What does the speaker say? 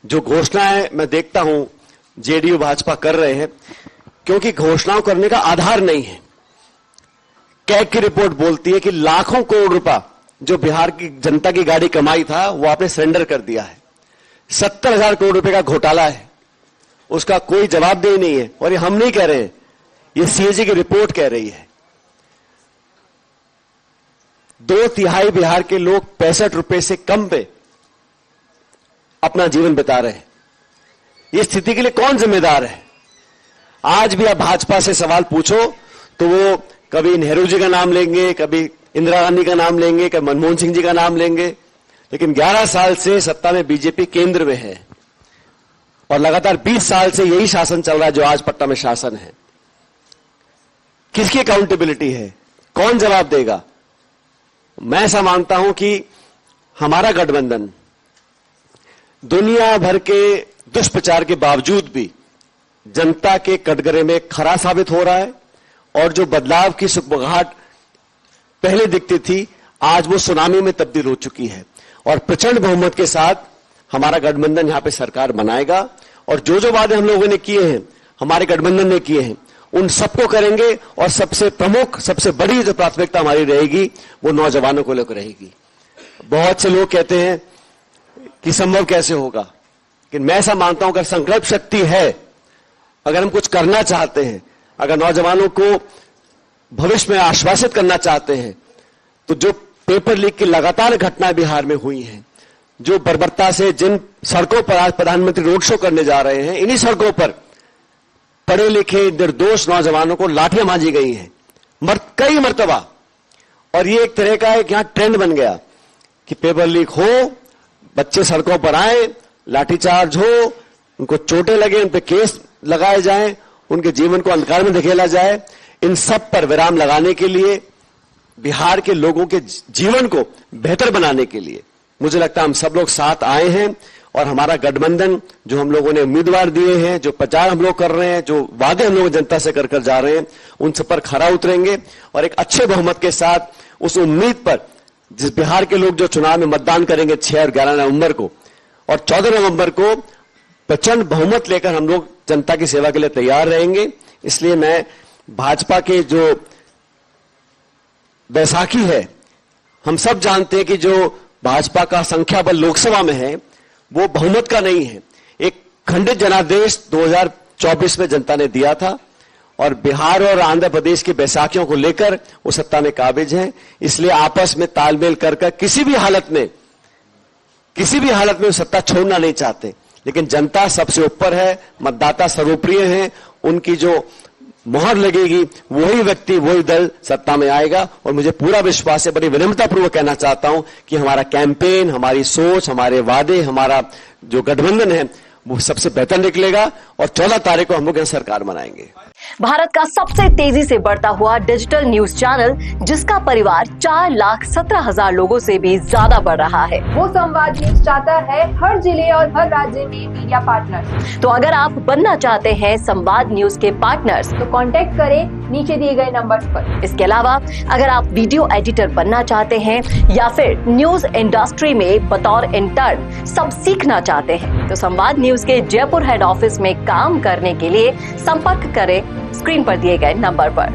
जो घोषणाएं मैं देखता हूं जेडीयू भाजपा कर रहे हैं, क्योंकि घोषणाओं करने का आधार नहीं है। कैग की रिपोर्ट बोलती है कि लाखों करोड़ रुपया जो बिहार की जनता की गाड़ी कमाई था वो आपने सरेंडर कर दिया है। 70,000 करोड़ रुपए का घोटाला है, उसका कोई जवाबदेही नहीं है। और ये हम नहीं कह रहे हैं, ये सीएजी की रिपोर्ट कह रही है। 2/3 बिहार के लोग 65 रुपए से कम पे अपना जीवन बिता रहे हैं। ये स्थिति के लिए कौन जिम्मेदार है? आज भी आप भाजपा से सवाल पूछो तो वो कभी नेहरू जी का नाम लेंगे, कभी इंदिरा गांधी का नाम लेंगे, कभी मनमोहन सिंह जी का नाम लेंगे। लेकिन 11 साल से सत्ता में बीजेपी केंद्र में है और लगातार 20 साल से यही शासन चल रहा है जो आज पटना में शासन है। किसकी अकाउंटेबिलिटी है? कौन जवाब देगा? मैं ऐसा मानता हूं कि हमारा गठबंधन दुनिया भर के दुष्प्रचार के बावजूद भी जनता के कटघरे में खरा साबित हो रहा है और जो बदलाव की सुगबुगाहट पहले दिखती थी आज वो सुनामी में तब्दील हो चुकी है। और प्रचंड बहुमत के साथ हमारा गठबंधन यहां पे सरकार बनाएगा और जो जो वादे हम लोगों ने किए हैं, हमारे गठबंधन ने किए हैं, उन सबको करेंगे। और सबसे प्रमुख, सबसे बड़ी जो प्राथमिकता हमारी रहेगी वो नौजवानों को लेकर रहेगी। बहुत से लोग कहते हैं कि संभव कैसे होगा, लेकिन मैं ऐसा मानता हूं अगर संकल्प शक्ति है, अगर हम कुछ करना चाहते हैं, अगर नौजवानों को भविष्य में आश्वासित करना चाहते हैं, तो जो पेपर लीक की लगातार घटनाएं बिहार में हुई हैं, जो बर्बरता से जिन सड़कों पर आज प्रधानमंत्री रोड शो करने जा रहे हैं, इन्हीं सड़कों पर पढ़े लिखे निर्दोष नौजवानों को लाठियां मांजी गई हैं कई मर्तबा। और ये एक तरह का एक यहां ट्रेंड बन गया कि पेपर लीक हो, बच्चे सड़कों पर आए, लाठीचार्ज हो, उनको चोटें लगे, उन पर केस लगाए जाएं, उनके जीवन को अंधकार में धकेला जाए। इन सब पर विराम लगाने के लिए, बिहार के लोगों के जीवन को बेहतर बनाने के लिए मुझे लगता है हम सब लोग साथ आए हैं। और हमारा गठबंधन जो हम लोगों ने उम्मीदवार दिए हैं, जो प्रचार हम लोग कर रहे हैं, जो वादे हम लोग जनता से कर जा रहे हैं, उन सब पर खरा उतरेंगे और एक अच्छे बहुमत के साथ उस उम्मीद पर जिस बिहार के लोग जो चुनाव में मतदान करेंगे 6 और 11 नवंबर को और 14 नवंबर को प्रचंड बहुमत लेकर हम लोग जनता की सेवा के लिए तैयार रहेंगे। इसलिए मैं भाजपा के जो बैसाखी है, हम सब जानते हैं कि जो भाजपा का संख्या बल लोकसभा में है वो बहुमत का नहीं है। एक खंडित जनादेश 2024 में जनता ने दिया था और बिहार और आंध्र प्रदेश की बैसाखियों को लेकर वो सत्ता में काबिज हैं। इसलिए आपस में तालमेल कर किसी भी हालत में सत्ता छोड़ना नहीं चाहते। लेकिन जनता सबसे ऊपर है, मतदाता सर्वप्रिय हैं, उनकी जो मोहर लगेगी वही व्यक्ति, वही दल सत्ता में आएगा। और मुझे पूरा विश्वास है, बड़ी विनम्रतापूर्वक कहना चाहता हूं कि हमारा कैंपेन, हमारी सोच, हमारे वादे, हमारा जो गठबंधन है वो सबसे बेहतर निकलेगा और 14 तारीख को हम लोग सरकार बनाएंगे। भारत का सबसे तेजी से बढ़ता हुआ डिजिटल न्यूज चैनल, जिसका परिवार 4,17,000 लोगों से भी ज्यादा बढ़ रहा है, वो संवाद न्यूज चाहता है हर जिले और हर राज्य में मीडिया पार्टनर्स। तो अगर आप बनना चाहते हैं संवाद न्यूज के पार्टनर्स, तो कांटेक्ट करें नीचे दिए गए नंबर्स पर। इसके अलावा अगर आप वीडियो एडिटर बनना चाहते हैं या फिर न्यूज इंडस्ट्री में बतौर इंटर्न सब सीखना चाहते हैं, तो संवाद न्यूज के जयपुर हेड ऑफिस में काम करने के लिए संपर्क करें स्क्रीन पर दिए गए नंबर पर।